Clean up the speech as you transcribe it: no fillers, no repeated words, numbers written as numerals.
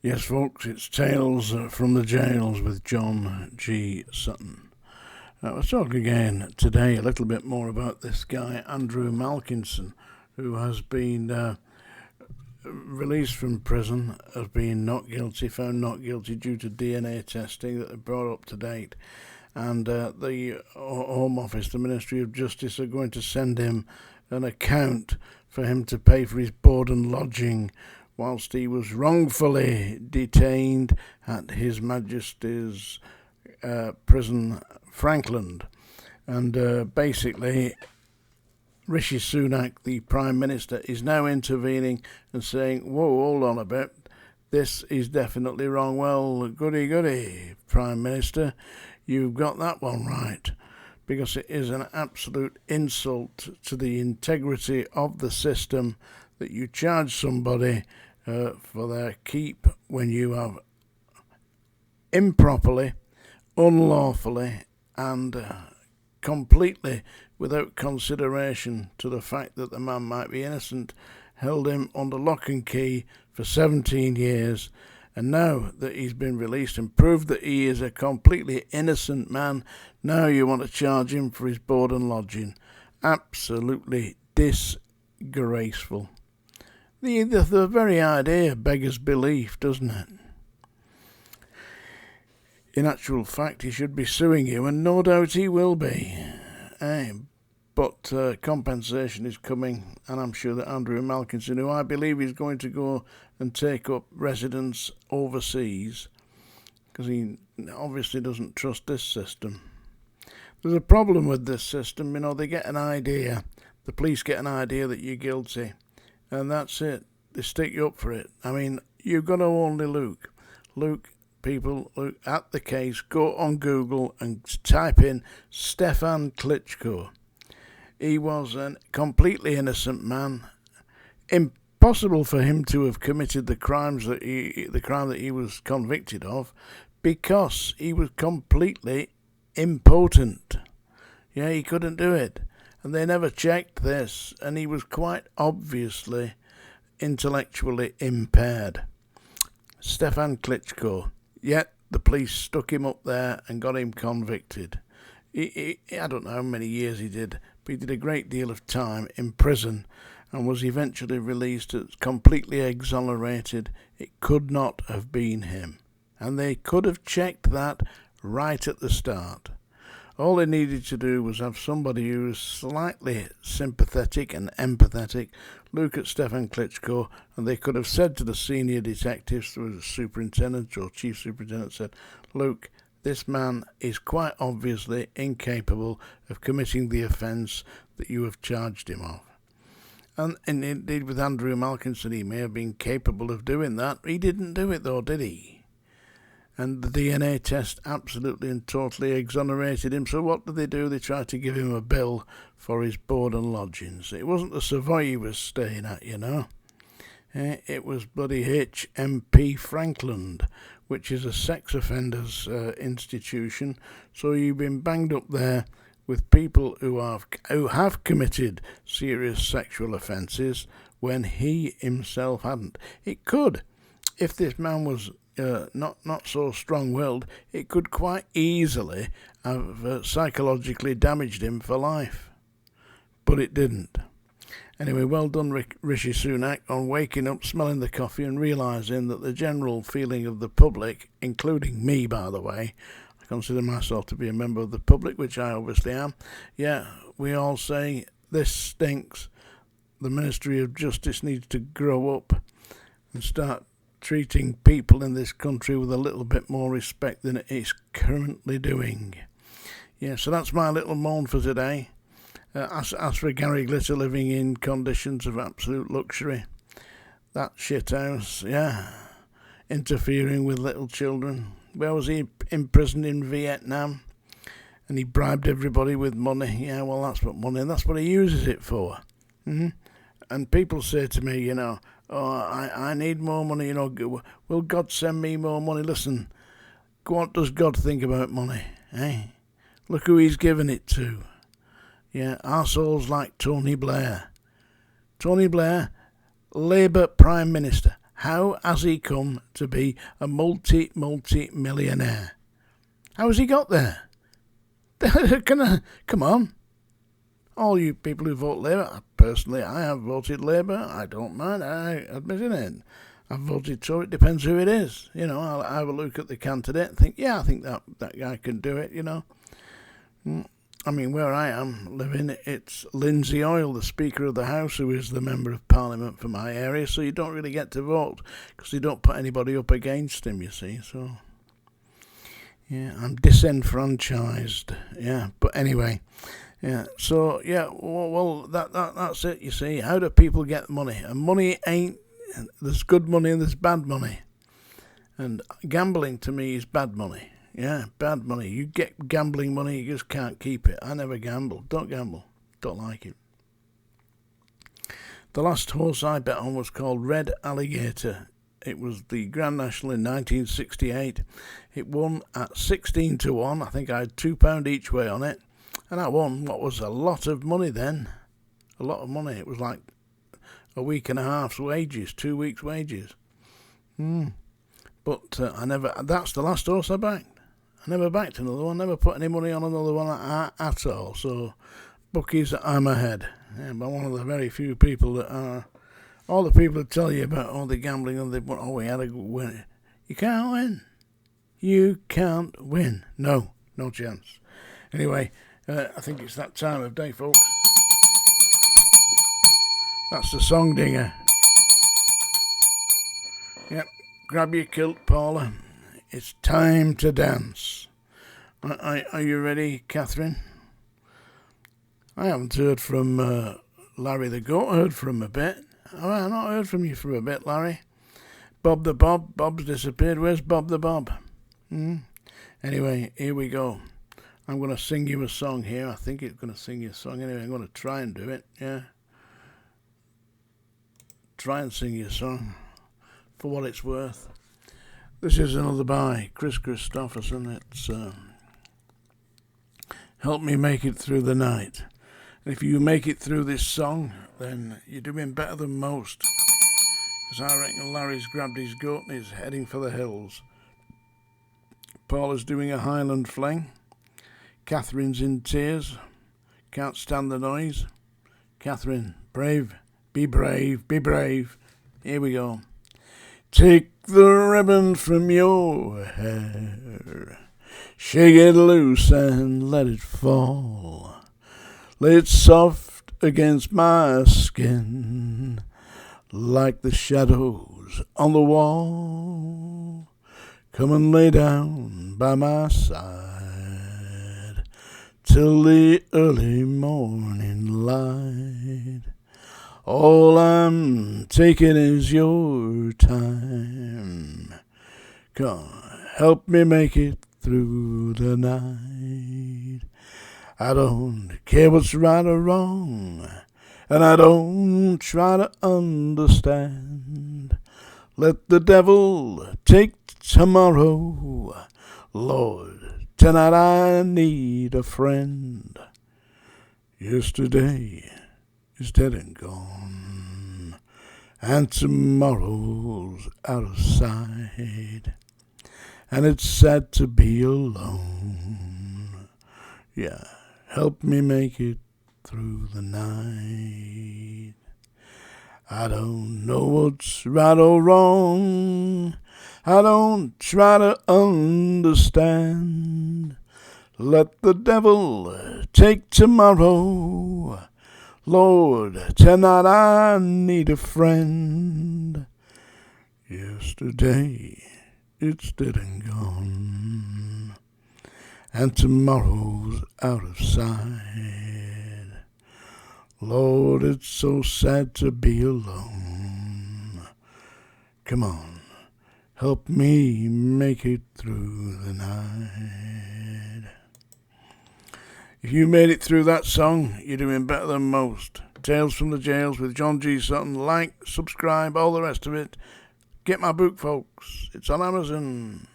Yes, folks, it's Tales from the Jails with John G. Sutton. I was talking again today a little bit more about this guy, Andrew Malkinson, who has been released from prison as being not guilty, found not guilty due to DNA testing that they brought up to date. And the Home Office, the Ministry of Justice, are going to send him an account for him to pay for his board and lodging whilst he was wrongfully detained at His Majesty's prison, Frankland. And basically, Rishi Sunak, the Prime Minister, is now intervening and saying, whoa, hold on a bit, this is definitely wrong. Well, goody, Prime Minister, you've got that one right, because it is an absolute insult to the integrity of the system that you charge somebody for their keep when you have improperly, unlawfully, and completely without consideration to the fact that the man might be innocent, held him under lock and key for 17 years, and now that he's been released and proved that he is a completely innocent man, now you want to charge him for his board and lodging. Absolutely disgraceful. The very idea beggars belief, doesn't it? In actual fact, he should be suing you, and no doubt he will be. But compensation is coming, and I'm sure that Andrew Malkinson, who I believe is going to go and take up residence overseas, because he obviously doesn't trust this system. There's a problem with this system, they get an idea, the police get an idea that you're guilty, and that's it. They stick you up for it. I mean, you've got to only look, people, look at the case, go on Google and type in Stefan KLITCHCO. He was a completely innocent man. Impossible for him to have committed the crime that he was convicted of, because he was completely impotent. Yeah, he couldn't do it. And they never checked this, and he was quite obviously intellectually impaired. Stefan KLITCHCO. Yet the police stuck him up there and got him convicted. I don't know how many years he did, but he did a great deal of time in prison and was eventually released as completely exonerated. It could not have been him. And they could have checked that right at the start. All they needed to do was have somebody who was slightly sympathetic and empathetic look at Stefan KLITCHCO, and they could have said to the senior detectives, the superintendent or chief superintendent, said, look, this man is quite obviously incapable of committing the offence that you have charged him of. And indeed with Andrew Malkinson, he may have been capable of doing that. He didn't do it though, did he? And the DNA test absolutely and totally exonerated him. So what did they do? They tried to give him a bill for his board and lodgings. It wasn't the Savoy he was staying at, It was bloody HMP Frankland, which is a sex offenders institution. So you've been banged up there with people who have committed serious sexual offences when he himself hadn't. It could, if this man was not so strong-willed, it could quite easily have psychologically damaged him for life. But it didn't. Anyway, well done Rishi Sunak on waking up, smelling the coffee and realising that the general feeling of the public, including me by the way, I consider myself to be a member of the public, which I obviously am, we all say this stinks. The Ministry of Justice needs to grow up and start treating people in this country with a little bit more respect than it is currently doing. So that's my little moan for today. As for Gary Glitter living in conditions of absolute luxury, that shithouse, interfering with little children. Where was he? Imprisoned in Vietnam, and he bribed everybody with money. That's what he uses it for. And people say to me, I need more money, will God send me more money? Listen, what does God think about money, Look who he's given it to. Arseholes like Tony Blair. Tony Blair, Labour Prime Minister. How has he come to be a multi-millionaire? How has he got there? Come on. All you people who vote Labour, personally, I have voted Labour. I don't mind, I admitting it. I've voted Tory. It depends who it is. I'll have a look at the candidate and think, I think that guy can do it, I mean, where I am living, it's Lindsay Oil, the Speaker of the House, who is the Member of Parliament for my area, so you don't really get to vote because they don't put anybody up against him, you see. So, yeah, I'm disenfranchised. Yeah, but anyway, yeah. So, yeah, well, that's it, you see. How do people get money? And money ain't. There's good money and there's bad money. And gambling to me is bad money. Yeah, bad money. You get gambling money, you just can't keep it. I never gamble. Don't gamble. Don't like it. The last horse I bet on was called Red Alligator. It was the Grand National in 1968. It won at 16-1. I think I had £2 each way on it. And I won what was a lot of money then. A lot of money. It was like a week and a half's wages, 2 weeks' wages. But that's the last horse I backed. I never backed another one, never put any money on another one at all. So, bookies, I'm ahead. Yeah, but one of the very few people that are. All the people that tell you about all the gambling and we had to win. You can't win. You can't win. No chance. Anyway, I think it's that time of day, folks. That's the song dinger. Yep, grab your kilt, Paula. It's time to dance. Are you ready, Catherine? I haven't heard from Larry the Goat. Heard from him a bit. I've not heard from you for a bit, Larry. Bob the Bob. Bob's disappeared. Where's Bob the Bob? Anyway, here we go. I'm going to sing you a song here. I think it's going to sing you a song. Anyway, I'm going to try and do it. Yeah. Try and sing you a song for what it's worth. This is another by Chris Christopherson. It's Help Me Make It Through the Night. And if you make it through this song, then you're doing better than most. Because I reckon Larry's grabbed his goat and he's heading for the hills. Paula's doing a Highland fling. Catherine's in tears. Can't stand the noise. Catherine, brave. Be brave. Be brave. Here we go. Take the ribbon from your hair, shake it loose and let it fall. Lay it soft against my skin, like the shadows on the wall. Come and lay down by my side till the early morning light. All I'm taking is your time. Come, help me make it through the night. I don't care what's right or wrong, and I don't try to understand. Let the devil take tomorrow. Lord, tonight I need a friend. Yesterday is dead and gone, and tomorrow's out of sight, and it's sad to be alone. Yeah, help me make it through the night. I don't know what's right or wrong, I don't try to understand. Let the devil take tomorrow. Lord, tonight I need a friend. Yesterday, it's dead and gone, and tomorrow's out of sight. Lord, it's so sad to be alone. Come on, help me make it through the night. If you made it through that song, you're doing better than most. Tales from the Jails with John G. Sutton. Like, subscribe, all the rest of it. Get my book, folks. It's on Amazon.